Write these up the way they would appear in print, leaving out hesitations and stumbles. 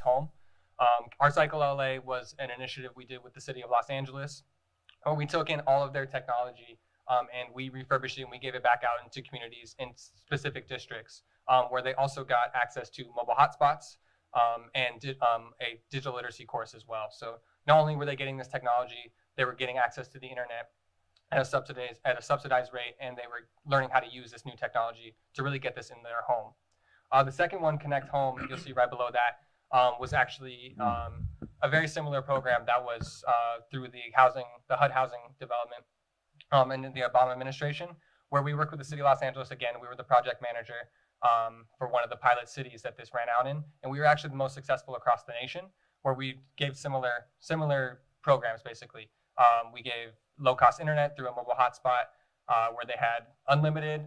Home. Our Cycle LA was an initiative we did with the city of Los Angeles, where we took in all of their technology and we refurbished it and we gave it back out into communities in specific districts where they also got access to mobile hotspots and a digital literacy course as well. So not only were they getting this technology, they were getting access to the internet at a subsidized rate, and they were learning how to use this new technology to really get this in their home. The second one, Connect Home, you'll see right below that, was actually a very similar program that was through the HUD housing development and the Obama administration, where we worked with the city of Los Angeles. Again, we were the project manager for one of the pilot cities that this ran out in, and we were actually the most successful across the nation, where we gave similar programs basically. We gave low-cost internet through a mobile hotspot where they had unlimited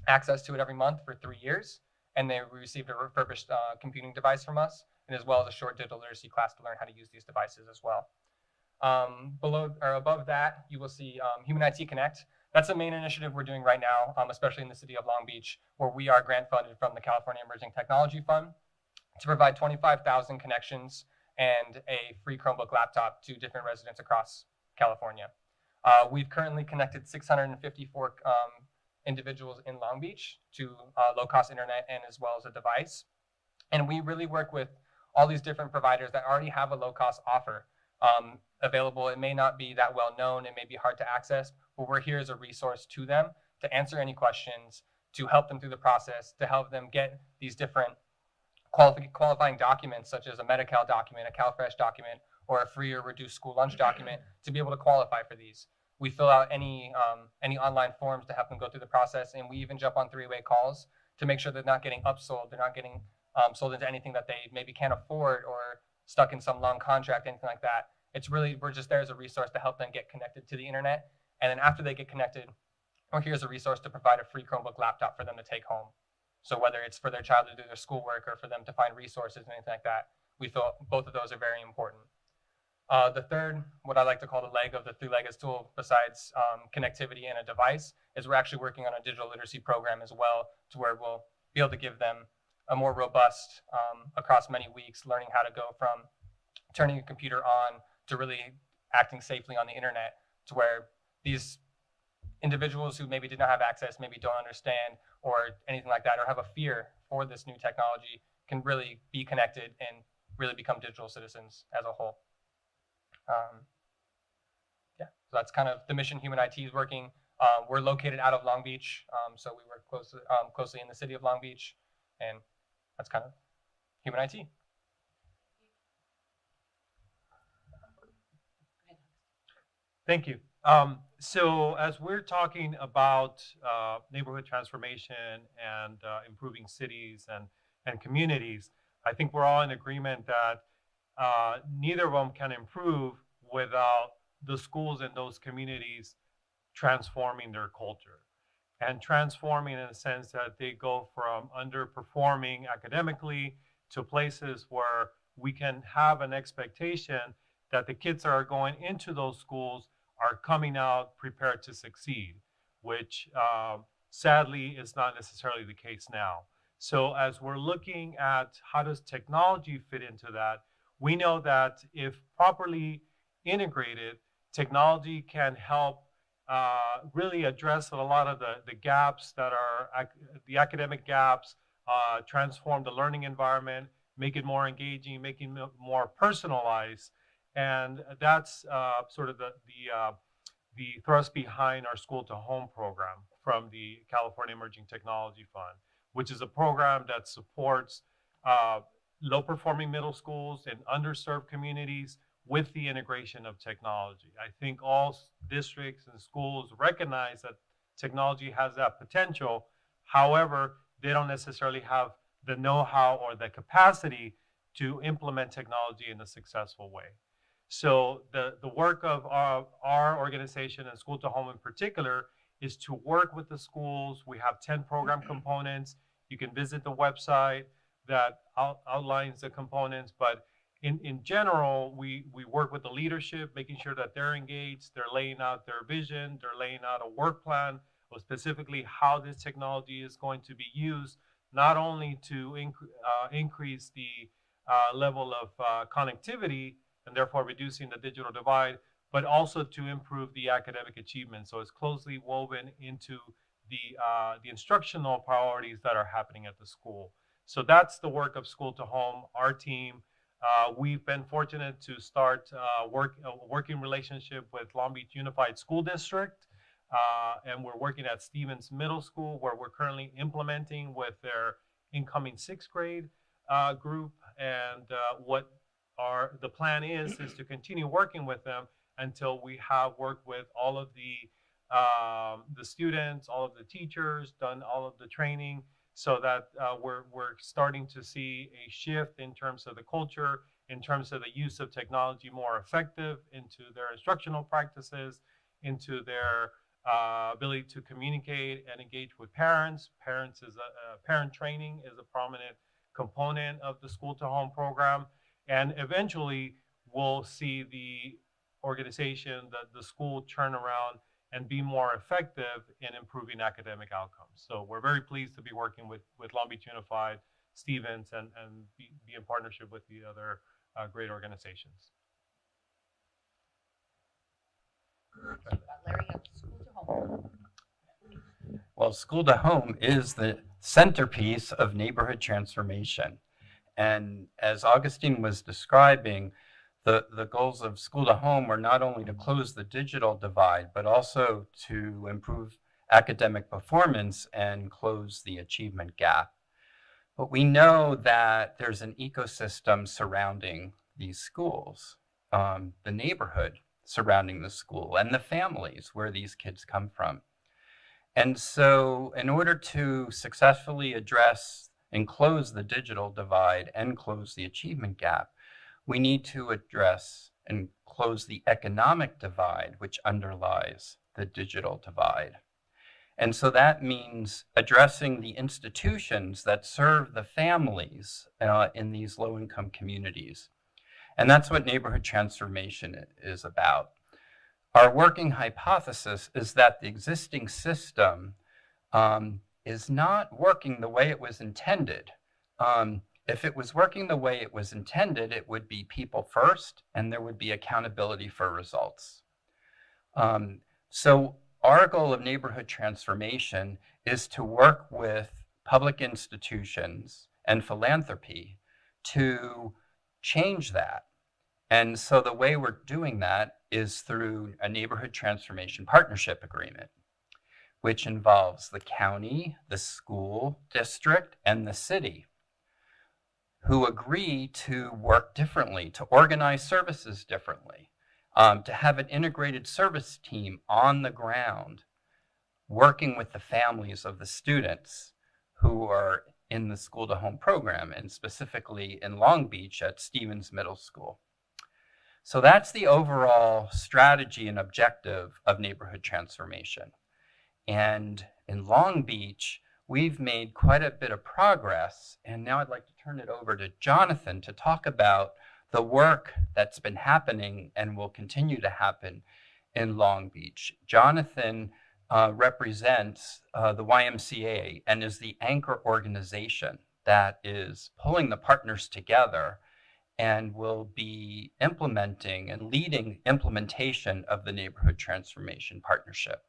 access to it every month for 3 years, and they received a refurbished computing device from us, and as well as a short digital literacy class to learn how to use these devices as well. Below or above that, you will see Human IT Connect. That's the main initiative we're doing right now, especially in the city of Long Beach, where we are grant funded from the California Emerging Technology Fund to provide 25,000 connections and a free Chromebook laptop to different residents across California. We've currently connected 654 individuals in Long Beach to low-cost internet and as well as a device. And we really work with all these different providers that already have a low-cost offer available. It may not be that well known, it may be hard to access, but we're here as a resource to them to answer any questions, to help them through the process, to help them get these different qualifying documents such as a Medi-Cal document, a CalFresh document, or a free or reduced school lunch document to be able to qualify for these. We fill out any online forms to help them go through the process, and we even jump on three-way calls to make sure they're not getting upsold, they're not getting sold into anything that they maybe can't afford or stuck in some long contract, anything like that. It's really, we're just there as a resource to help them get connected to the internet. And then after they get connected, we're here as a resource to provide a free Chromebook laptop for them to take home. So whether it's for their child to do their schoolwork or for them to find resources and anything like that, we feel both of those are very important. The third, what I like to call the leg of the three-legged stool, besides connectivity and a device, is we're actually working on a digital literacy program as well, to where we'll be able to give them a more robust, across many weeks, learning how to go from turning a computer on to really acting safely on the internet, to where these individuals who maybe did not have access, maybe don't understand or anything like that, or have a fear for this new technology, can really be connected and really become digital citizens as a whole. Yeah, so that's kind of the mission Human IT is working. We're located out of Long Beach, so we work closely in the city of Long Beach, and that's kind of Human IT. Thank you. So as we're talking about neighborhood transformation and improving cities and communities, I think we're all in agreement that neither of them can improve without the schools in those communities transforming their culture and transforming in the sense that they go from underperforming academically to places where we can have an expectation that the kids that are going into those schools are coming out prepared to succeed, which sadly is not necessarily the case now. So as we're looking at how does technology fit into that, we know that if properly integrated, technology can help really address a lot of the gaps that are the academic gaps, transform the learning environment, make it more engaging, making it more personalized. And that's sort of the thrust behind our School2Home program from the California Emerging Technology Fund, which is a program that supports low-performing middle schools and underserved communities with the integration of technology. I think all districts and schools recognize that technology has that potential. However, they don't necessarily have the know-how or the capacity to implement technology in a successful way. So the work of our organization and School2Home in particular is to work with the schools. We have 10 program components. You can visit the website that outlines the components, but in general, we work with the leadership, making sure that they're engaged, they're laying out their vision, they're laying out a work plan of specifically how this technology is going to be used, not only to increase the level of connectivity and therefore reducing the digital divide, but also to improve the academic achievement. So it's closely woven into the instructional priorities that are happening at the school. So that's the work of School2Home. Our team, we've been fortunate to start a working relationship with Long Beach Unified School District, and we're working at Stevens Middle School, where we're currently implementing with their incoming sixth grade group. And what the plan is to continue working with them until we have worked with all of the students, all of the teachers, done all of the training, so that we're starting to see a shift in terms of the culture, in terms of the use of technology more effective into their instructional practices, into their ability to communicate and engage with parents. Parent training is a prominent component of the School2Home program, and eventually we'll see the organization, the school turn around and be more effective in improving academic outcomes. So we're very pleased to be working with Long Beach Unified, Stevens, and be in partnership with the other great organizations. Larry, of School2Home. Well, School2Home is the centerpiece of neighborhood transformation. And as Agustin was describing, the goals of School2Home were not only to close the digital divide, but also to improve academic performance and close the achievement gap. But we know that there's an ecosystem surrounding these schools, the neighborhood surrounding the school, and the families where these kids come from. And so in order to successfully address and close the digital divide and close the achievement gap, we need to address and close the economic divide, which underlies the digital divide. And so that means addressing the institutions that serve the families in these low-income communities. And that's what neighborhood transformation is about. Our working hypothesis is that the existing system is not working the way it was intended. If it was working the way it was intended, it would be people first, and there would be accountability for results. So our goal of neighborhood transformation is to work with public institutions and philanthropy to change that. And so the way we're doing that is through a neighborhood transformation partnership agreement, which involves the county, the school district, and the city, who agree to work differently, to organize services differently, to have an integrated service team on the ground, working with the families of the students who are in the School2Home program, and specifically in Long Beach at Stevens Middle School. So that's the overall strategy and objective of neighborhood transformation. And in Long Beach, we've made quite a bit of progress, and now I'd like to turn it over to Jonathan to talk about the work that's been happening and will continue to happen in Long Beach. Jonathan represents the YMCA and is the anchor organization that is pulling the partners together and will be implementing and leading implementation of the Neighborhood Transformation Partnership.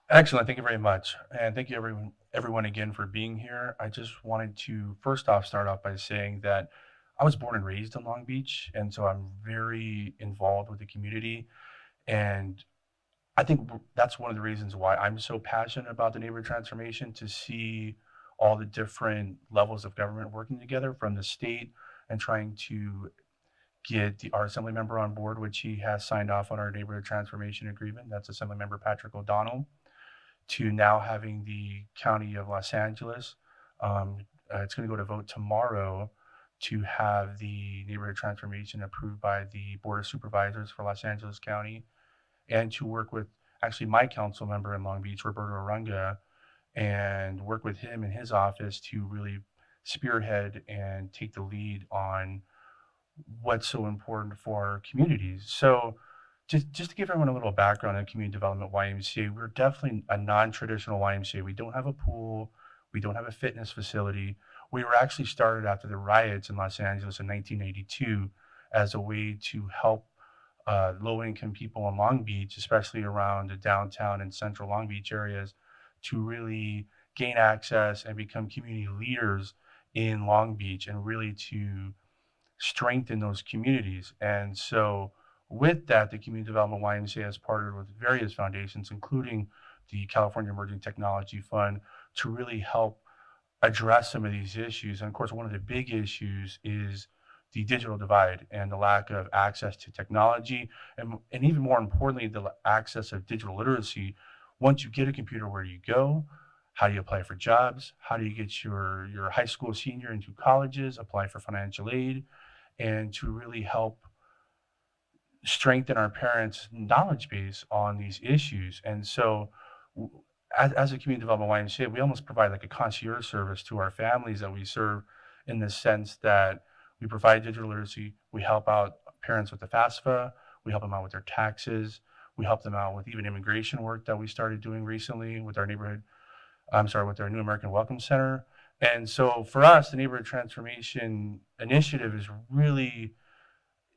Excellent. Thank you very much. And thank you everyone again for being here. I just wanted to first off start off by saying that I was born and raised in Long Beach, and so I'm very involved with the community. And I think that's one of the reasons why I'm so passionate about the neighborhood transformation, to see all the different levels of government working together, from the state and trying to get our assembly member on board, which he has signed off on our neighborhood transformation agreement. That's Assemblymember ODonnell, to now having the County of Los Angeles. It's going to go to vote tomorrow to have the neighborhood transformation approved by the Board of Supervisors for Los Angeles County, and to work with actually my council member in Long Beach, Roberto Arunga, and work with him in his office to really spearhead and take the lead on what's so important for our communities. So just to give everyone a little background on community development YMCA, we're definitely a non-traditional YMCA. We don't have a pool, we don't have a fitness facility. We were actually started after the riots in Los Angeles in 1982 as a way to help low-income people in Long Beach, especially around the downtown and central Long Beach areas, to really gain access and become community leaders in Long Beach and really to strengthen those communities. And so with that, the Community Development YMCA has partnered with various foundations, including the California Emerging Technology Fund, to really help address some of these issues. And of course, one of the big issues is the digital divide and the lack of access to technology, and even more importantly, the access of digital literacy. Once you get a computer, where do you go? How do you apply for jobs? How do you get your high school senior into colleges, apply for financial aid, and to really help strengthen our parents' knowledge base on these issues. And so as a community development YMCA, we almost provide like a concierge service to our families that we serve, in the sense that we provide digital literacy, we help out parents with the FAFSA, we help them out with their taxes, we help them out with even immigration work that we started doing recently with our with our New American Welcome Center. And so for us, the Neighborhood Transformation Initiative is really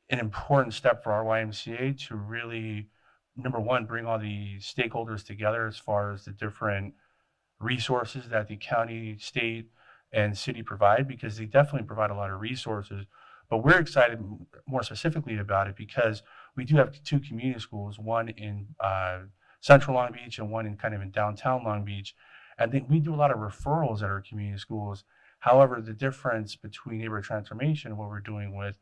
an important step for our YMCA to really, number one, bring all the stakeholders together as far as the different resources that the county, state, and city provide, because they definitely provide a lot of resources. But we're excited more specifically about it because we do have two community schools, one in central Long Beach and one in kind of in downtown Long Beach. And then we do a lot of referrals at our community schools. However, the difference between neighborhood transformation and what we're doing with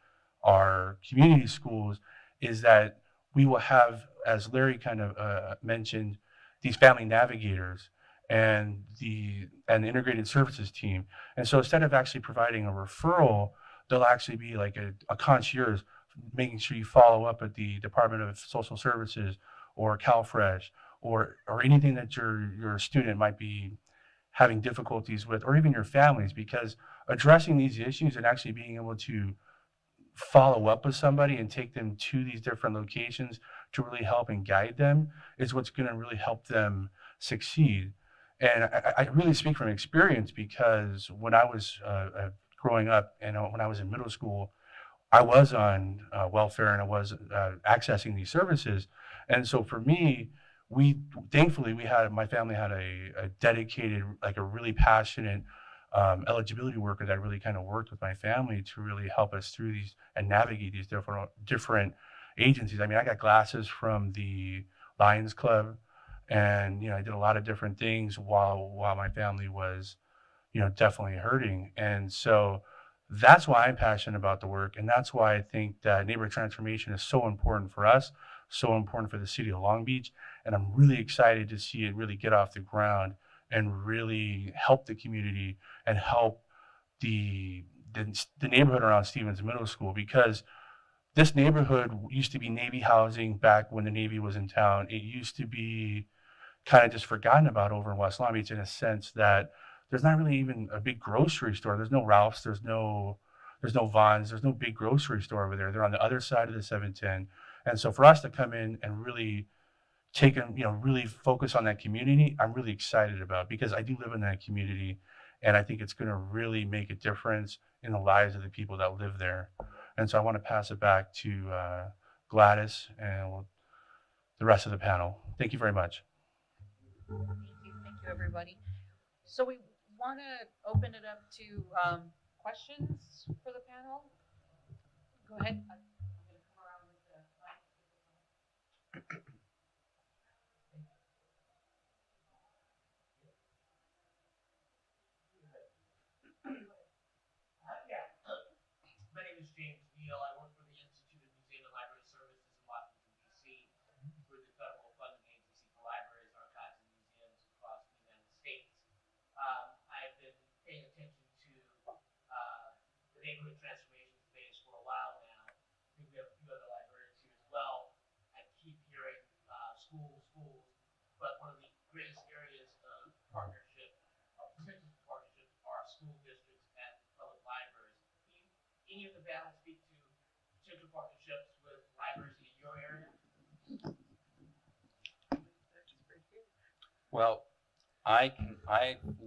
our community schools is that we will have, as Larry kind of mentioned, these family navigators and the integrated services team. And so instead of actually providing a referral, they'll actually be like a concierge, making sure you follow up at the Department of Social Services or CalFresh or anything that your student might be having difficulties with, or even your families, because addressing these issues and actually being able to follow up with somebody and take them to these different locations to really help and guide them is what's going to really help them succeed. And I really speak from experience, because when I was growing up and when I was in middle school, I was on welfare and I was accessing these services. And so for me, thankfully my family had a dedicated, like a really passionate eligibility worker that really kind of worked with my family to really help us through these and navigate these different agencies. I mean, I got glasses from the Lions Club, and I did a lot of different things while my family was definitely hurting. And so that's why I'm passionate about the work, and that's why I think that neighborhood transformation is so important for us, so important for the city of Long Beach, and I'm really excited to see it really get off the ground and really help the community and help the neighborhood around Stevens Middle School, because this neighborhood used to be Navy housing back when the Navy was in town. It used to be kind of just forgotten about over in West Long Beach, in a sense that there's not really even a big grocery store. There's no Ralph's, there's no Vons, there's no big grocery store over there. They're on the other side of the 710. And so for us to come in and really really focus on that community, I'm really excited about, because I do live in that community, and I think it's going to really make a difference in the lives of the people that live there. And so I want to pass it back to Gladys and the rest of the panel. Thank you very much. Thank you, everybody. So we want to open it up to questions for the panel. Go ahead. I'm going to come around with the mic. My name is James Neal. I work for the Institute of Museum and Library Services in Washington, D.C. We're the federal funding agency for libraries, archives, and museums across the United States. I've been paying attention to the neighborhood transformation space for a while now. I think we have a few other librarians here as well. I keep hearing schools, but one of the greatest areas of partnership, potential partnerships, are school districts and public libraries. Any of the panel speak to potential partnerships with libraries in your area? Well, I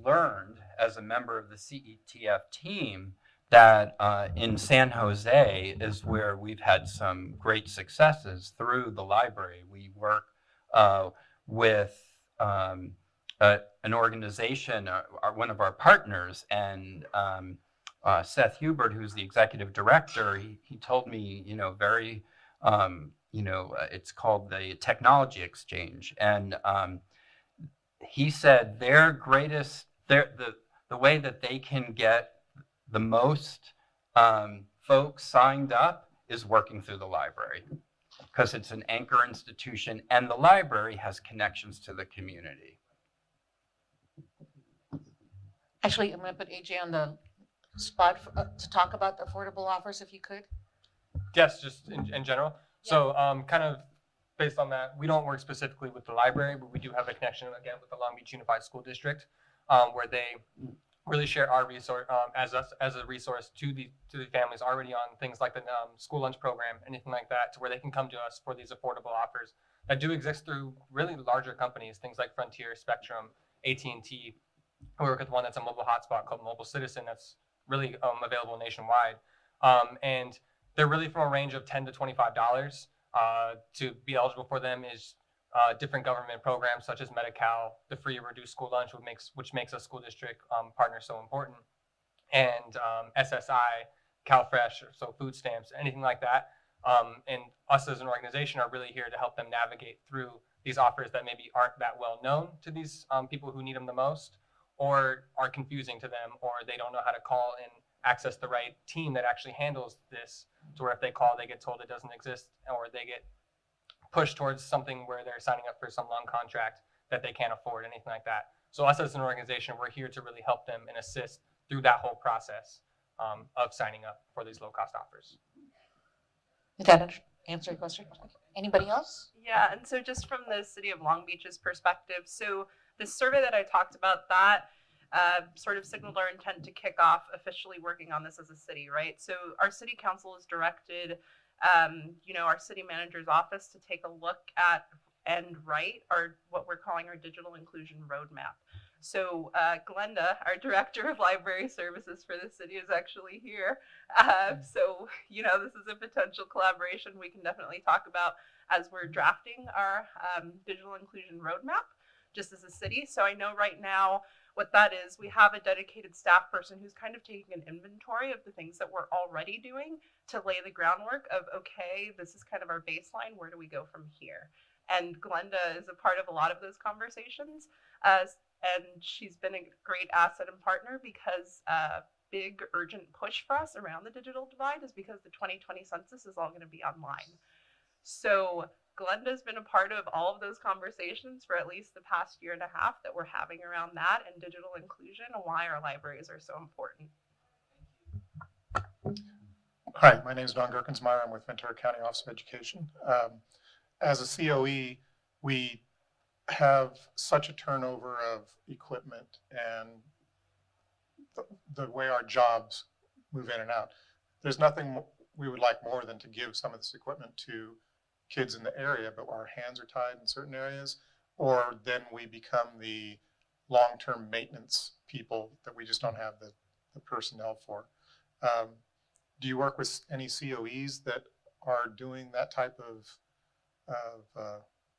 learned as a member of the CETF team that in San Jose is where we've had some great successes through the library. We work with an organization, one of our partners, and Seth Hubert, who's the executive director, he told me, very, it's called the Technology Exchange. And he said their greatest, the way that they can get the most folks signed up is working through the library, because it's an anchor institution and the library has connections to the community. Actually, I'm going to put AJ on the spot to talk about the affordable offers, if you could. Yes, just in general. Yeah. So kind of based on that, we don't work specifically with the library, but we do have a connection, again, with the Long Beach Unified School District, where they really share our resource as a resource to the families already on things like the school lunch program, anything like that, to where they can come to us for these affordable offers that do exist through really larger companies, things like Frontier, Spectrum, AT&T. We work with one that's a mobile hotspot called Mobile Citizen that's really available nationwide. And they're really from a range of $10 to $25. To be eligible for them is different government programs such as Medi-Cal, the free or reduced school lunch, which makes a school district partner so important, and SSI, CalFresh, so food stamps, anything like that. And us as an organization are really here to help them navigate through these offers that maybe aren't that well known to these people who need them the most, or are confusing to them, or they don't know how to call and access the right team that actually handles this, to where if they call, they get told it doesn't exist, or they get pushed towards something where they're signing up for some long contract that they can't afford, anything like that. So us as an organization, we're here to really help them and assist through that whole process of signing up for these low-cost offers. Did that answer your question? Anybody else? Yeah, and so just from the City of Long Beach's perspective, so the survey that I talked about, that sort of signaled our intent to kick off officially working on this as a city, right? So our city council has directed, our city manager's office to take a look at and write what we're calling our digital inclusion roadmap. So Glenda, our director of library services for the city, is actually here. So, this is a potential collaboration we can definitely talk about as we're drafting our digital inclusion roadmap, just as a city. So I know right now what that is, we have a dedicated staff person who's kind of taking an inventory of the things that we're already doing to lay the groundwork of, okay, this is kind of our baseline, where do we go from here? And Glenda is a part of a lot of those conversations. And she's been a great asset and partner, because a big urgent push for us around the digital divide is because the 2020 census is all going to be online. So Glenda's been a part of all of those conversations for at least the past year and a half that we're having around that and digital inclusion and why our libraries are so important. Hi, my name is Don Gerkensmeyer. I'm with Ventura County Office of Education. As a COE, we have such a turnover of equipment and the way our jobs move in and out. There's nothing we would like more than to give some of this equipment to kids in the area, but our hands are tied in certain areas, or then we become the long-term maintenance people that we just don't have the personnel for. Do you work with any COEs that are doing that type of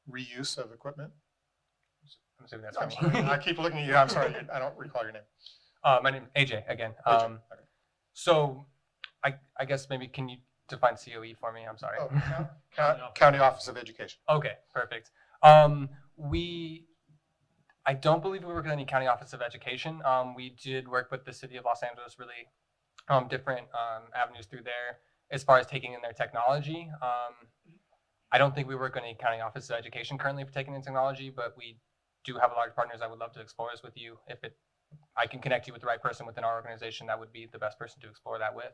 reuse of equipment? I'm assuming that's for me. I keep looking at you. I'm sorry, I don't recall your name. My name is AJ again. AJ. Okay. So I guess maybe can you define COE for me? I'm sorry. Oh, County Office of Education. Okay, perfect. I don't believe we work with any County Office of Education. We did work with the City of Los Angeles, really different avenues through there as far as taking in their technology. I don't think we work with any County Office of Education currently for taking in technology, but we do have a large partners. I would love to explore this with you. I can connect you with the right person within our organization, that would be the best person to explore that with.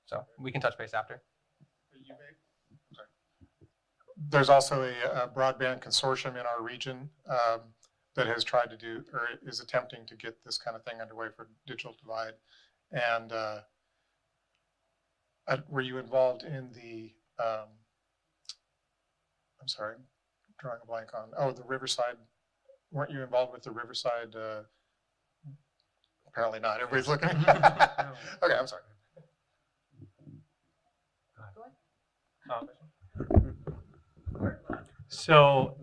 So we can touch base after. There's also a broadband consortium in our region that has tried to do, or is attempting to get this kind of thing underway for digital divide. And were you involved in the, I'm sorry, drawing a blank on, the Riverside weren't you involved with the Riverside? Apparently not. Everybody's looking. Okay, I'm sorry. So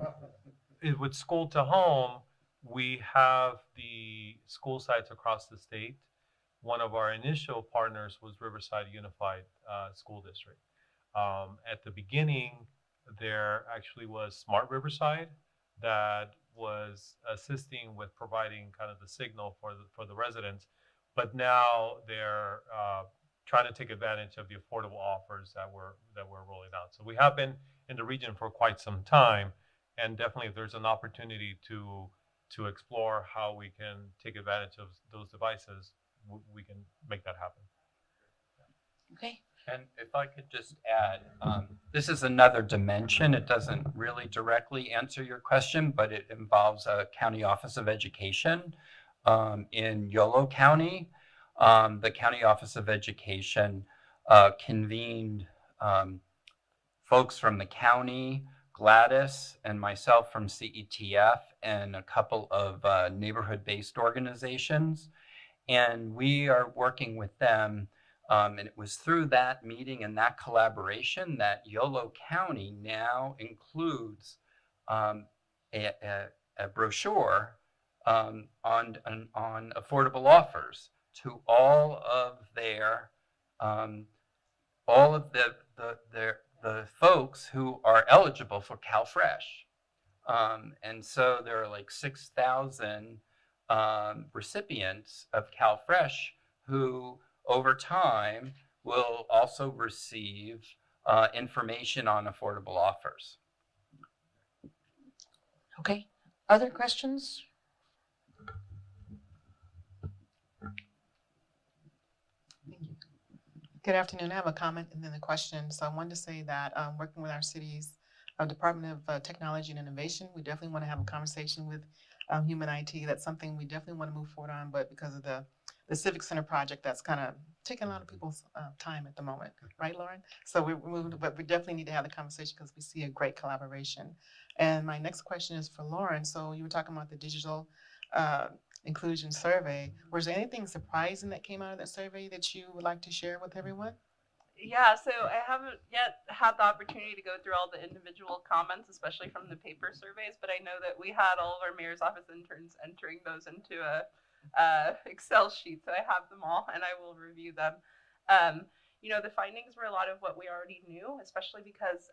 with School2Home, we have the school sites across the state. One of our initial partners was Riverside Unified School District. At the beginning, there actually was Smart Riverside that was assisting with providing kind of the signal for the residents, but now they're trying to take advantage of the affordable offers that we're rolling out. So we have been in the region for quite some time, and definitely if there's an opportunity to explore how we can take advantage of those devices, we can make that happen. Okay. And if I could just add, this is another dimension. It doesn't really directly answer your question, but it involves a county office of education in Yolo County. The county office of education convened folks from the county, Gladys and myself from CETF, and a couple of neighborhood-based organizations. And we are working with them. And it was through that meeting and that collaboration that Yolo County now includes a brochure on affordable offers to all of the folks who are eligible for CalFresh. And so there are like 6,000 recipients of CalFresh who over time will also receive information on affordable offers. Okay. Other questions? Good afternoon. I have a comment and then a question. So I wanted to say that working with our city's Department of Technology and Innovation, we definitely want to have a conversation with human IT. That's something we definitely want to move forward on, but because of the Civic Center project, that's kind of taking a lot of people's time at the moment, right, Lauren? So but we definitely need to have the conversation because we see a great collaboration. And my next question is for Lauren. So you were talking about the digital inclusion survey. Was there anything surprising that came out of that survey that you would like to share with everyone? Yeah, so I haven't yet had the opportunity to go through all the individual comments, especially from the paper surveys, but I know that we had all of our mayor's office interns entering those into a Excel sheet, so I have them all and I will review them. You know, the findings were a lot of what we already knew, especially because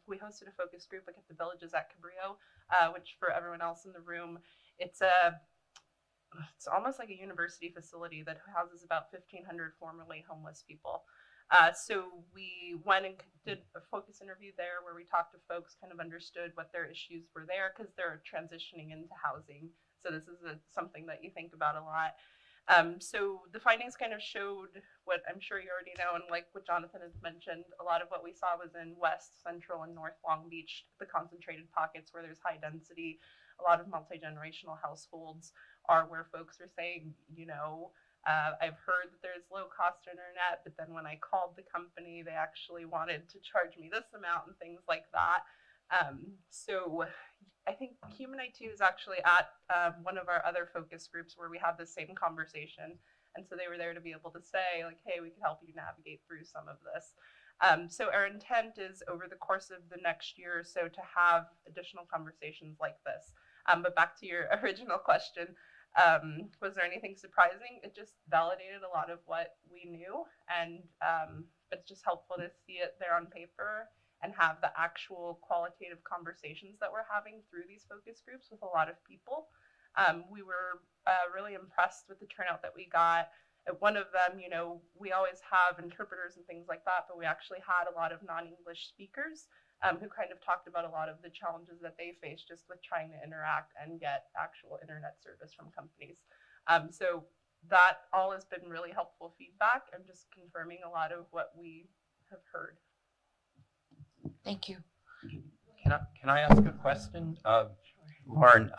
we hosted a focus group like at the Villages at Cabrillo, which for everyone else in the room, it's almost like a university facility that houses about 1,500 formerly homeless people. So we went and did a focus interview there where we talked to folks, kind of understood what their issues were there because they're transitioning into housing. So this is something that you think about a lot. So the findings kind of showed what I'm sure you already know, and like what Jonathan has mentioned, a lot of what we saw was in West, Central, and North Long Beach, the concentrated pockets where there's high density. A lot of multi-generational households are where folks are saying, you know, I've heard that there's low cost internet, but then when I called the company, they actually wanted to charge me this amount and things like that. So I think Human IT is actually at one of our other focus groups where we have the same conversation. And so they were there to be able to say like, hey, we can help you navigate through some of this. So our intent is over the course of the next year or so to have additional conversations like this. But back to your original question, was there anything surprising? It just validated a lot of what we knew, and it's just helpful to see it there on paper and have the actual qualitative conversations that we're having through these focus groups with a lot of people. We were really impressed with the turnout that we got. At one of them, you know, we always have interpreters and things like that, but we actually had a lot of non-English speakers who kind of talked about a lot of the challenges that they face just with trying to interact and get actual internet service from companies. So that all has been really helpful feedback and just confirming a lot of what we have heard. Thank you. Can I ask a question? Lauren,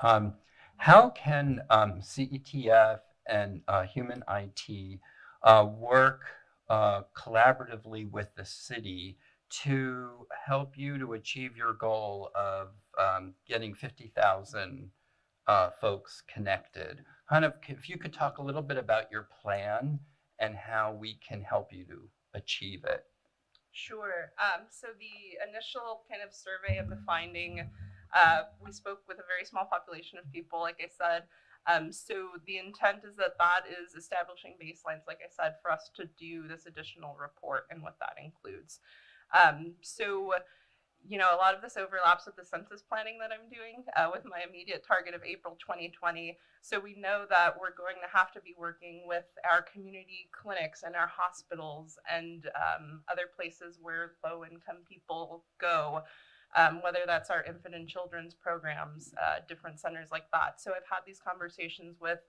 how can CETF and Human IT work collaboratively with the city to help you to achieve your goal of getting 50,000 folks connected. Kind of, if you could talk a little bit about your plan and how we can help you to achieve it. Sure. So the initial kind of survey of the finding, we spoke with a very small population of people, like I said. So the intent is that is establishing baselines, like I said, for us to do this additional report and what that includes. So, a lot of this overlaps with the census planning that I'm doing with my immediate target of April 2020. So we know that we're going to have to be working with our community clinics and our hospitals and other places where low-income people go, whether that's our infant and children's programs, different centers like that. So I've had these conversations with,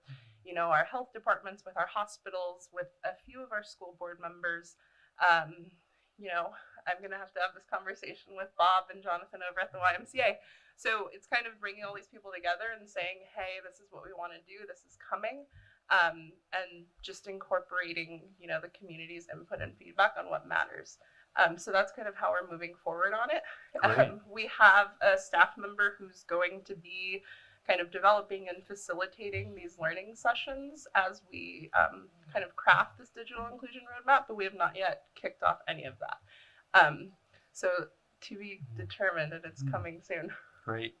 our health departments, with our hospitals, with a few of our school board members. I'm going to have this conversation with Bob and Jonathan over at the YMCA. So it's kind of bringing all these people together and saying, hey, this is what we want to do. This is coming. And just incorporating, the community's input and feedback on what matters. So that's kind of how we're moving forward on it. We have a staff member who's going to be kind of developing and facilitating these learning sessions as we kind of craft this digital inclusion roadmap, but we have not yet kicked off any of that. So to be determined, and it's coming soon. Great.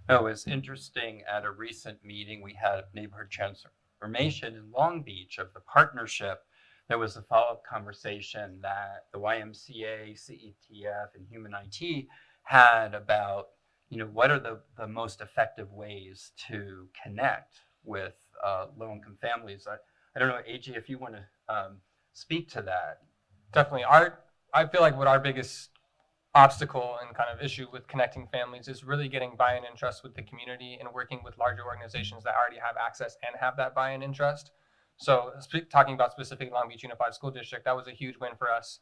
No, it's interesting. At a recent meeting, we had neighborhood transformation in Long Beach of the partnership. There was a follow-up conversation that the YMCA, CETF, and Human IT had about, what are the most effective ways to connect with low-income families. I don't know, AJ, if you want to speak to that. Definitely. I feel like what our biggest obstacle and kind of issue with connecting families is really getting buy-in and trust with the community and working with larger organizations that already have access and have that buy-in and trust. So talking about specifically Long Beach Unified School District, that was a huge win for us.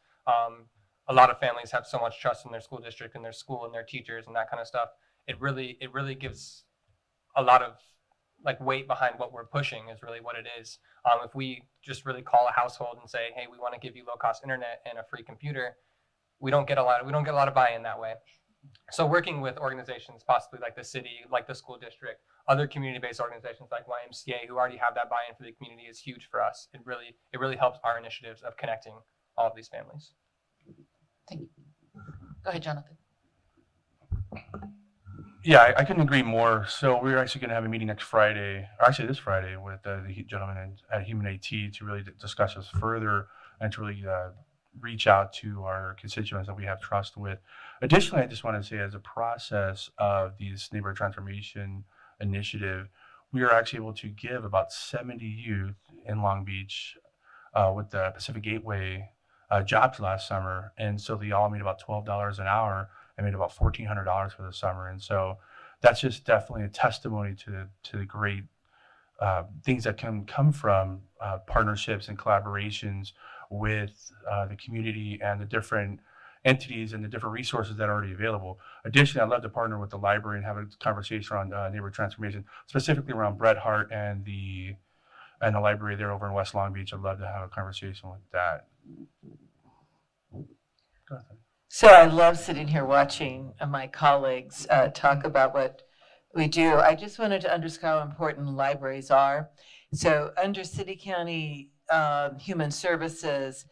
A lot of families have so much trust in their school district and their school and their teachers and that kind of stuff. It really gives a lot of weight behind what we're pushing is really what it is. If we just really call a household and say, hey, we want to give you low-cost internet and a free computer, we don't get a lot of buy-in that way. So working with organizations, possibly like the city, like the school district, other community-based organizations like YMCA who already have that buy-in for the community is huge for us. It really helps our initiatives of connecting all of these families. Thank you. Go ahead, Jonathan. Yeah, I couldn't agree more. So we're actually going to have a meeting next Friday, or actually this Friday, with the gentleman at Human AT to really discuss this further and to really reach out to our constituents that we have trust with. Additionally, I just want to say, as a process of these neighborhood transformation initiative, we are actually able to give about 70 youth in Long Beach with the Pacific Gateway jobs last summer. And so they all made about $12 an hour and made about $1,400 for the summer. And so that's just definitely a testimony to the great things that can come from partnerships and collaborations with the community and the different entities and the different resources that are already available. Additionally, I'd love to partner with the library and have a conversation on neighborhood transformation, specifically around Bret Hart and the library there over in West Long Beach. I'd love to have a conversation with that. Go ahead. So I love sitting here watching my colleagues talk about what we do. I just wanted to underscore how important libraries are. So under City County Human Services,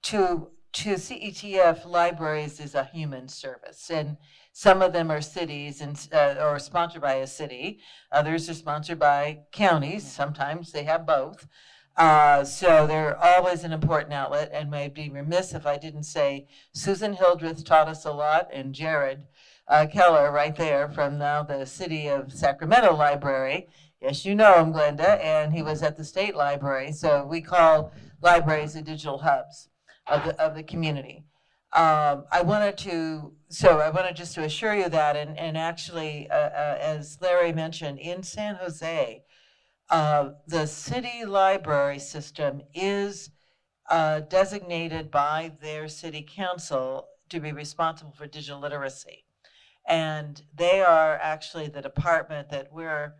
to CETF, libraries is a human service, and some of them are cities and or sponsored by a city. Others are sponsored by counties. Sometimes they have both. So they're always an important outlet, and I'd be remiss if I didn't say Susan Hildreth taught us a lot, and Jared Keller right there from now the City of Sacramento Library. Yes, you know him, Glenda, and he was at the State Library. So we call libraries the digital hubs of the community. I wanted just to assure you that, and actually, as Larry mentioned, in San Jose, the city library system is designated by their city council to be responsible for digital literacy. And they are actually the department that we're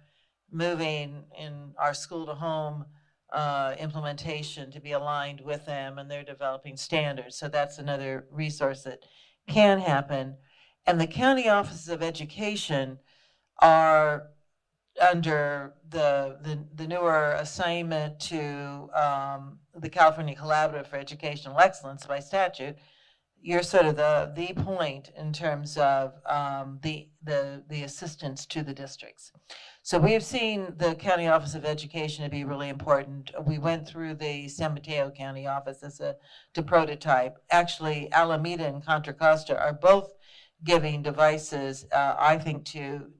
moving in our School2Home implementation to be aligned with them, and they're developing standards. So that's another resource that can happen. And the county offices of education are under the newer assignment to the California Collaborative for Educational Excellence by statute, you're sort of the point in terms of the assistance to the districts. So we have seen the County Office of Education to be really important. We went through the San Mateo County office to prototype. Actually, Alameda and Contra Costa are both giving devices, I think, to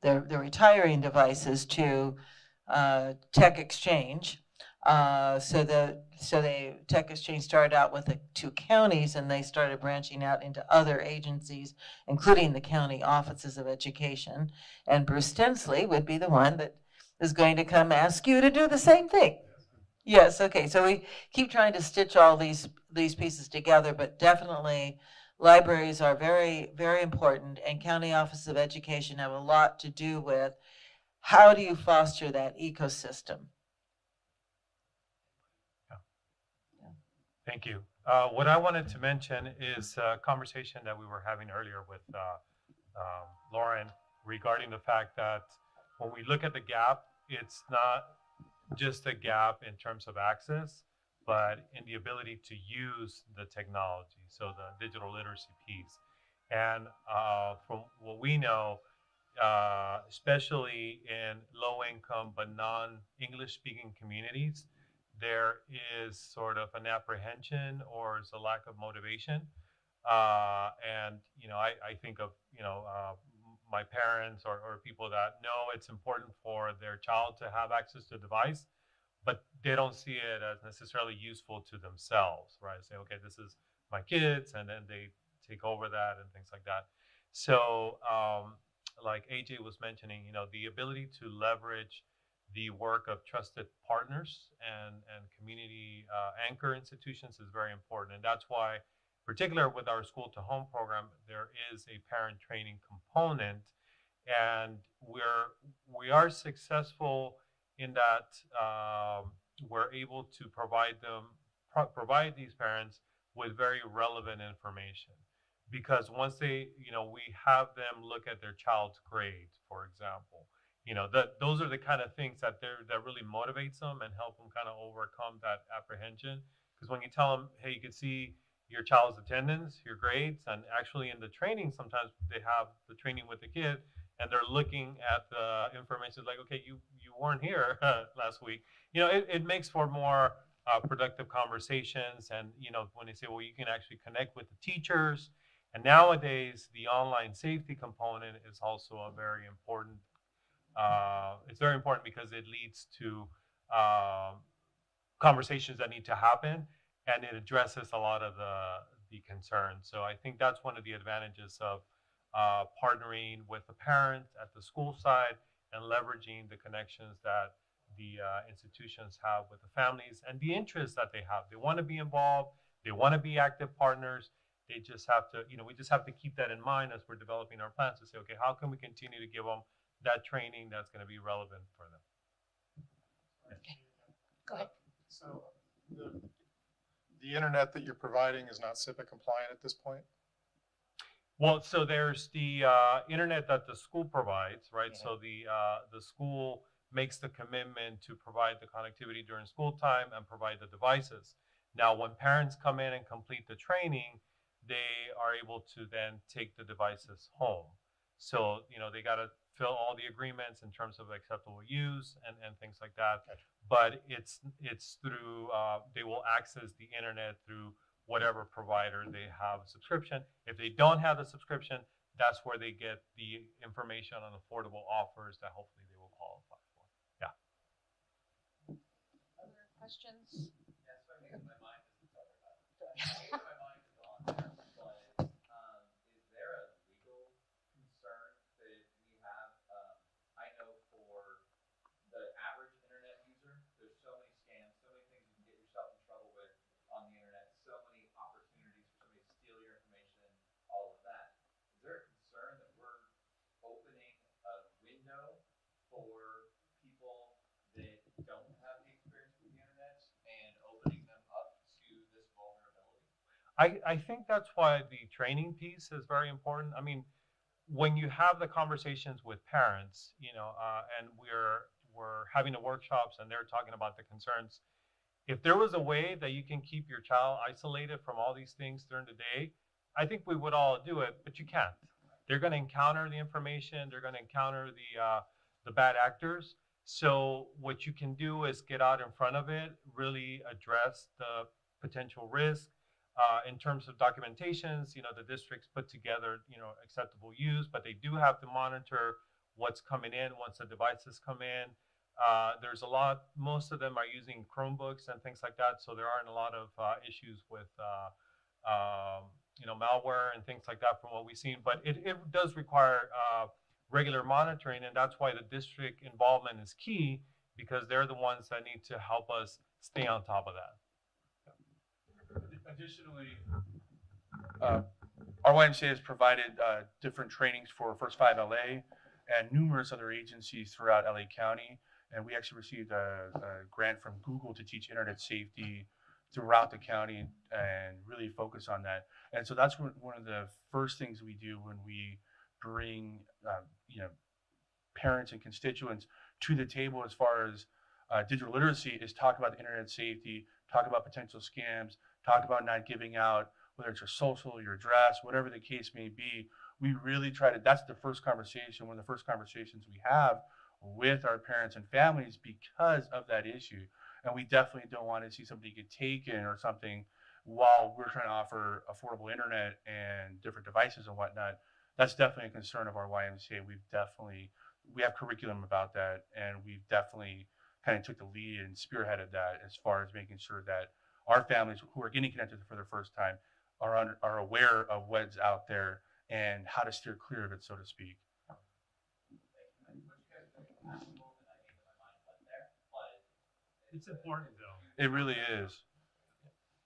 the retiring devices to Tech Exchange. So the Tech Exchange started out with the 2 counties, and they started branching out into other agencies, including the county offices of education. And Bruce Tensley would be the one that is going to come ask you to do the same thing. Yes, okay. So we keep trying to stitch all these pieces together, but definitely libraries are very, very important, and county offices of education have a lot to do with how do you foster that ecosystem. Thank you. What I wanted to mention is a conversation that we were having earlier with Lauren regarding the fact that when we look at the gap, it's not just a gap in terms of access, but in the ability to use the technology, so the digital literacy piece. And from what we know, especially in low-income but non-English speaking communities, there is sort of an apprehension or is a lack of motivation. And, I think of, my parents or people that know it's important for their child to have access to a device, but they don't see it as necessarily useful to themselves, right? Say, okay, this is my kids, and then they take over that and things like that. So, like AJ was mentioning, the ability to leverage the work of trusted partners and community anchor institutions is very important. And that's why, particularly with our School2Home program, there is a parent training component. And we are successful in that we're able to provide these parents with very relevant information. Because once we have them look at their child's grades, for example, those are the kind of things that really motivates them and help them kind of overcome that apprehension. Because when you tell them, hey, you can see your child's attendance, your grades, and actually in the training, sometimes they have the training with the kid, and they're looking at the information like, okay, you weren't here last week. It makes for more productive conversations. And, when they say, well, you can actually connect with the teachers. And nowadays, the online safety component is also a very important. It's very important because it leads to conversations that need to happen, and it addresses a lot of the concerns. So I think that's one of the advantages of partnering with the parents at the school side and leveraging the connections that the institutions have with the families and the interests that they have. They want to be involved. They want to be active partners. They just have to, we just have to keep that in mind as we're developing our plans to say, okay, how can we continue to give them that training that's going to be relevant for them? Okay. Go ahead. So the internet that you're providing is not CIPA compliant at this point? Well, so there's the internet that the school provides, right? Yeah. So the school makes the commitment to provide the connectivity during school time and provide the devices. Now, when parents come in and complete the training, they are able to then take the devices home. So, they got to fill all the agreements in terms of acceptable use and things like that. Gotcha. But it's through, they will access the internet through whatever provider they have a subscription. If they don't have the subscription, that's where they get the information on affordable offers that hopefully they will qualify for. Yeah. Other questions? Yes, my mind is on there. But is there a legal concern that we have? I know for the average internet user, there's so many scams, so many things you can get yourself in trouble with on the internet, so many opportunities for somebody to steal your information, all of that. Is there a concern that we're opening a window for people that don't have the experience with the internet and opening them up to this vulnerability? I think that's why the training piece is very important. I mean, when you have the conversations with parents, and we're having the workshops and they're talking about the concerns, if there was a way that you can keep your child isolated from all these things during the day, I think we would all do it, but you can't. They're going to encounter the information. They're going to encounter the bad actors. So what you can do is get out in front of it, really address the potential risk. In terms of documentations, the districts put together, acceptable use, but they do have to monitor what's coming in once the devices come in. There's most of them are using Chromebooks and things like that, so there aren't a lot of issues with malware and things like that from what we've seen, but it does require regular monitoring, and that's why the district involvement is key, because they're the ones that need to help us stay on top of that. Additionally, our YMCA has provided different trainings for First 5 LA and numerous other agencies throughout LA County, and we actually received a grant from Google to teach internet safety throughout the county and really focus on that. And so that's one of the first things we do when we bring parents and constituents to the table as far as digital literacy, is talk about internet safety, talk about potential scams, talk about not giving out, whether it's your social, your address, whatever the case may be. We really try to, that's the first conversation, one of the first conversations we have with our parents and families because of that issue. And we definitely don't want to see somebody get taken or something while we're trying to offer affordable internet and different devices and whatnot. That's definitely a concern of our YMCA. We have curriculum about that, and we've definitely kind of took the lead and spearheaded that as far as making sure that our families who are getting connected for the first time are aware of what's out there and how to steer clear of it, so to speak. It's important though. It really is.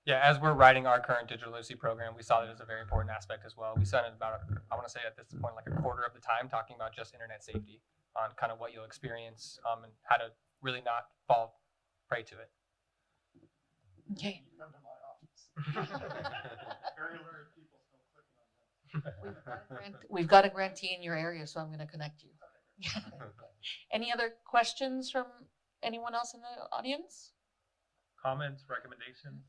Yeah, as we're writing our current digital literacy program, we saw that as a very important aspect as well. We spent about, I want to say at this point, like a quarter of the time talking about just internet safety, on kind of what you'll experience and how to really not fall prey to it. Okay. Come to my office. Very alert people still clicking on them. We've got a grantee in your area, so I'm going to connect you. Any other questions from anyone else in the audience? Comments, recommendations?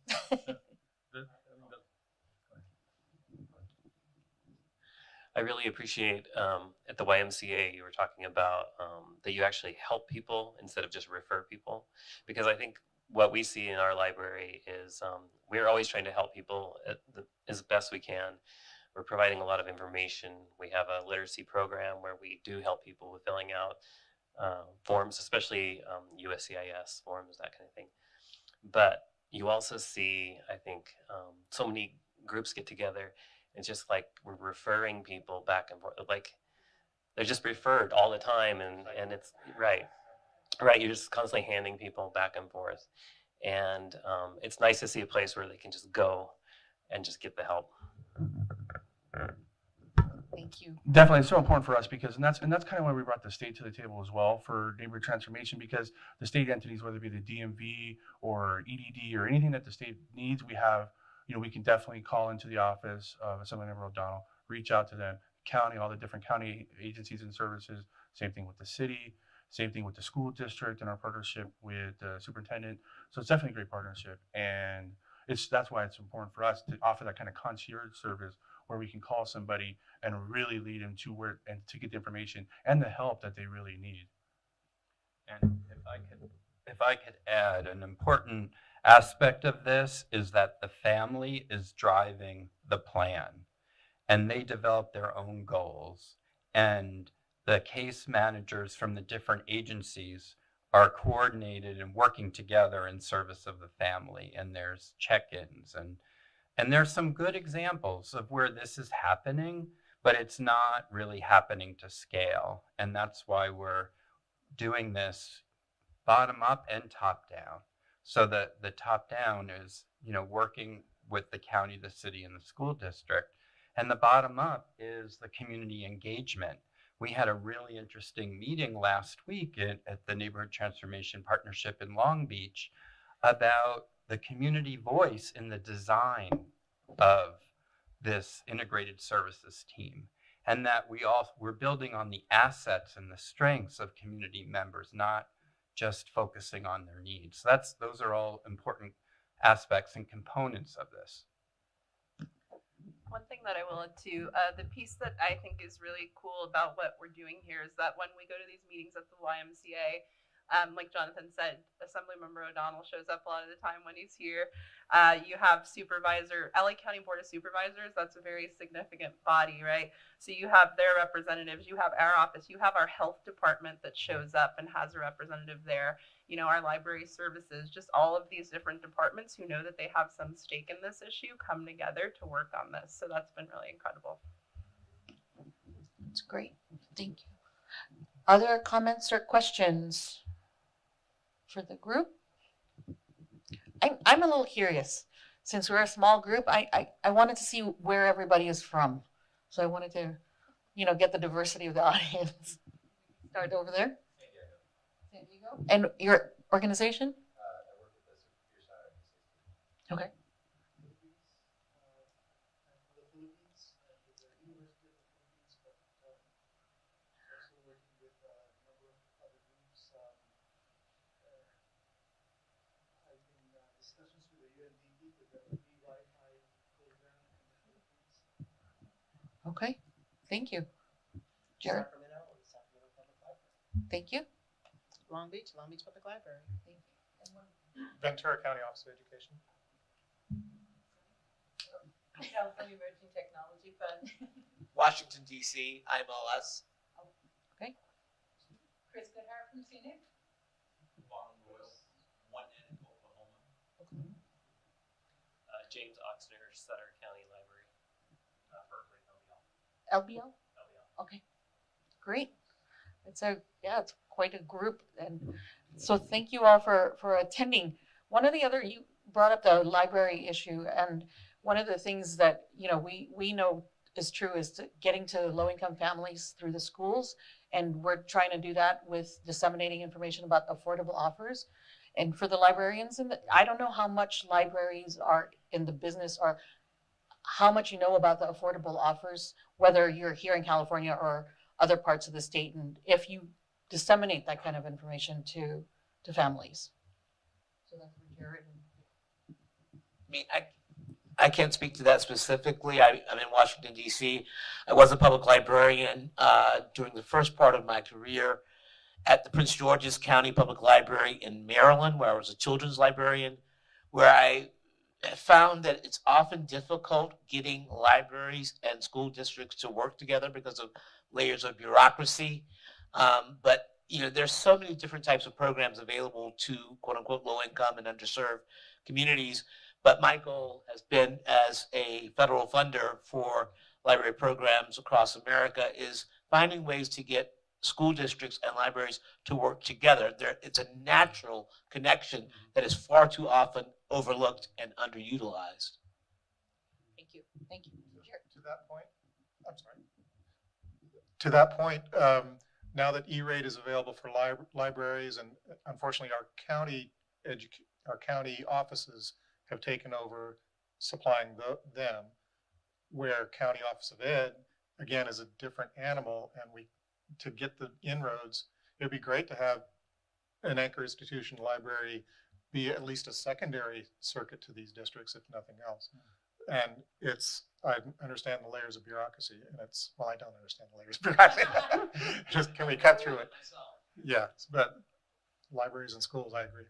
I really appreciate at the YMCA you were talking about that you actually help people instead of just refer people, because I think what we see in our library is we're always trying to help people as best we can. We're providing a lot of information. We have a literacy program where we do help people with filling out forms, especially USCIS forms, that kind of thing. But you also see, I think, so many groups get together. It's just like we're referring people back and forth. Like they're just referred all the time, and it's right. You're just constantly handing people back and forth, and it's nice to see a place where they can just go and just get the help. Thank you. Definitely, it's so important for us because, and that's kind of why we brought the state to the table as well for neighborhood transformation, because the state entities, whether it be the DMV or EDD or anything that the state needs, we have, we can definitely call into the office of Assemblymember ODonnell, reach out to them, county, all the different county agencies and services, same thing with the city, same thing with the school district and our partnership with the superintendent. So it's definitely a great partnership, and that's why it's important for us to offer that kind of concierge service where we can call somebody and really lead them to where and to get the information and the help that they really need. And if I could add, an important aspect of this is that the family is driving the plan, and they develop their own goals, and the case managers from the different agencies are coordinated and working together in service of the family, and there's check-ins, and there's some good examples of where this is happening, but it's not really happening to scale, and that's why we're doing this bottom up and top down. So that the top down is, working with the county, the city, and the school district, and the bottom up is the community engagement. We had a really interesting meeting last week at the Neighborhood Transformation Partnership in Long Beach about the community voice in the design of this integrated services team. and that we're building on the assets and the strengths of community members, not just focusing on their needs. Those are all important aspects and components of this. One thing that I will add to, the piece that I think is really cool about what we're doing here is that when we go to these meetings at the YMCA, like Jonathan said, Assemblymember ODonnell shows up a lot of the time when he's here. You have LA County Board of Supervisors, that's a very significant body, right? So you have their representatives, you have our office, you have our health department that shows up and has a representative there, you know, our library services, just all of these different departments who know that they have some stake in this issue come together to work on this. So that's been really incredible. That's great. Thank you. Are there comments or questions for the group? I'm a little curious. Since we're a small group, I wanted to see where everybody is from. So I wanted to, you know, get the diversity of the audience. Start over there. San Diego. And your organization? I work at the Okay. Okay, thank you. Jared? Thank you. Long Beach Public Library. Thank you. Ventura County Office of Education. California Emerging Technology Fund. Washington, D.C., IMLS. Okay. Chris Goodhart from CENIC. Okay. James Oxner, Sutter County Library. Berkeley, LBL? Okay, great. It's quite a group, and so thank you all for attending. One of the other, you brought up the library issue, and one of the things that, you know, we know is true is getting to low-income families through the schools, and we're trying to do that with disseminating information about affordable offers. And for the librarians, I don't know how much libraries are in the business or how much you know about the affordable offers, whether you're here in California or other parts of the state, and if you disseminate that kind of information to families. So that's for Jared. I mean, I can't speak to that specifically. I'm in Washington, D.C. I was a public librarian during the first part of my career at the Prince George's County Public Library in Maryland, where I was a children's librarian, where I found that it's often difficult getting libraries and school districts to work together because of layers of bureaucracy. But you know, there's so many different types of programs available to quote unquote low income and underserved communities. But my goal has been, as a federal funder for library programs across America, is finding ways to get school districts and libraries to work together. It's a natural connection that is far too often overlooked and underutilized. Thank you. Thank you. To that point, I'm sorry. To that point, now that E-rate is available for libraries, and unfortunately our county offices have taken over supplying them, where County Office of Ed, again, is a different animal, and to get the inroads, it'd be great to have an anchor institution library be at least a secondary circuit to these districts, if nothing else. And I understand the layers of bureaucracy, and I don't understand the layers of bureaucracy. Just, can we cut through it? Yeah, but libraries and schools, I agree.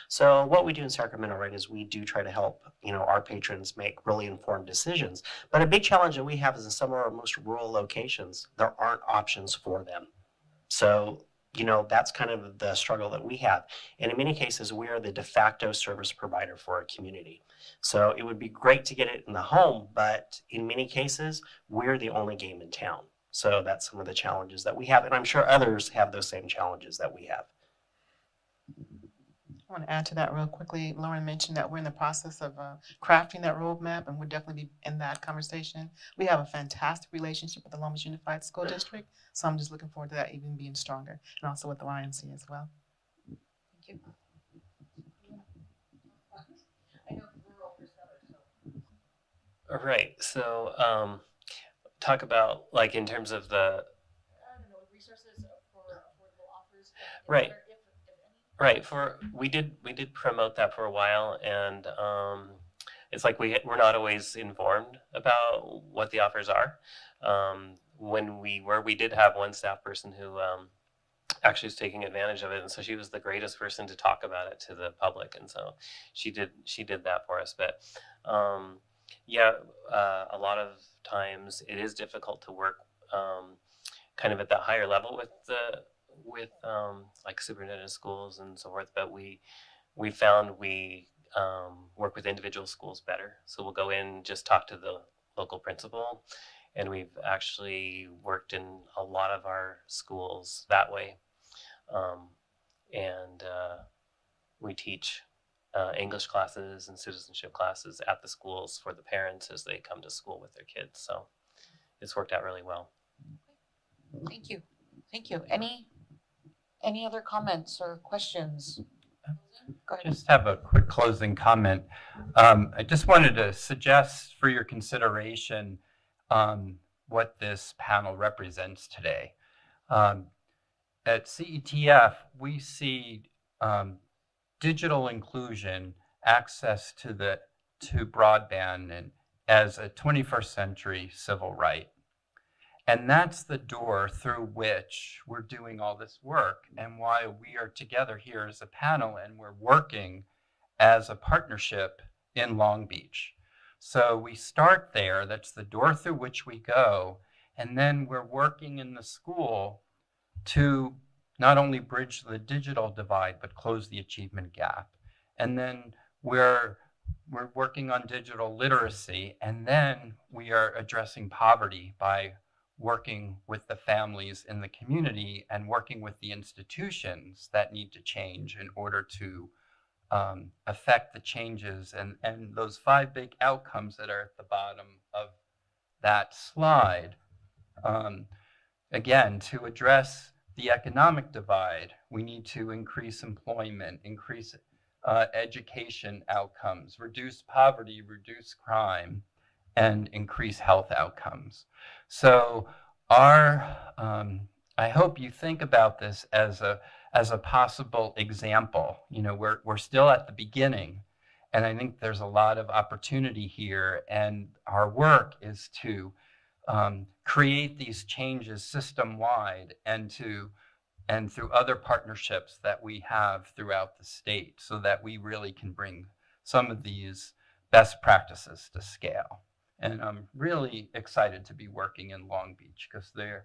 So what we do in Sacramento, right, is we do try to help, our patrons make really informed decisions. But a big challenge that we have is in some of our most rural locations, there aren't options for them. So, that's kind of the struggle that we have. And in many cases, we are the de facto service provider for our community. So it would be great to get it in the home, but in many cases, we're the only game in town. So that's some of the challenges that we have. And I'm sure others have those same challenges that we have. I want to add to that real quickly. Lauren mentioned that we're in the process of crafting that roadmap, and we'll definitely be in that conversation. We have a fantastic relationship with the Long Beach Unified School District, so I'm just looking forward to that even being stronger, and also with the YMCA as well. Thank you. I know rural for Sutter, Right. So talk about like in terms of the I don't know, resources for affordable offers. Right. If any. right for we did promote that for a while, and it's like we're not always informed about what the offers are. When we did have one staff person who actually was taking advantage of it, and so she was the greatest person to talk about it to the public, and so she did that for us. But a lot of times it is difficult to work kind of at that higher level with like superintendent of schools and so forth. But we found we work with individual schools better. So we'll go in, just talk to the local principal, and we've actually worked in a lot of our schools that way. And we teach English classes and citizenship classes at the schools for the parents as they come to school with their kids. So it's worked out really well. Thank you. Thank you. Any other comments or questions? Go ahead. Just have a quick closing comment. I just wanted to suggest for your consideration what this panel represents today. At CETF, we see digital inclusion, access to broadband, and as a 21st century civil right. And that's the door through which we're doing all this work, and why we are together here as a panel, and we're working as a partnership in Long Beach. So we start there, that's the door through which we go, and then we're working in the school to not only bridge the digital divide, but close the achievement gap. And then we're working on digital literacy, and then we are addressing poverty by working with the families in the community and working with the institutions that need to change in order to affect the changes and those 5 big outcomes that are at the bottom of that slide. Again, to address the economic divide, we need to increase employment, increase education outcomes, reduce poverty, reduce crime, and increase health outcomes. So I hope you think about this as a possible example. You know, we're still at the beginning, and I think there's a lot of opportunity here, and our work is to create these changes system-wide and through other partnerships that we have throughout the state, so that we really can bring some of these best practices to scale. And I'm really excited to be working in Long Beach, because there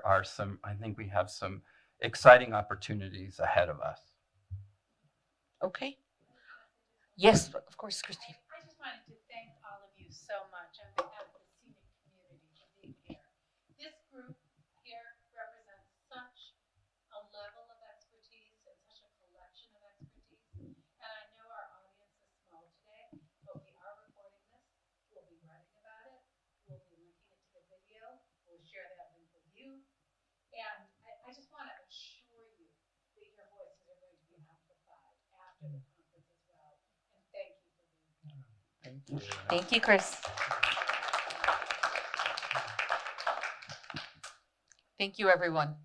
are I think we have some exciting opportunities ahead of us. Okay. Yes, of course, Christine. I just wanted to thank all of you so much on behalf of the CENIC community for being here. This group here represents such a level of expertise and such a collection of expertise. And I know our audience is small today, but we are recording this. We'll be writing about it. We'll be linking it to the video. We'll share that link with you. And I just want to assure you that your voices are going to be amplified after the conference as well. And thank you for being here. Thank you. Thank you, Chris. Thank you, everyone.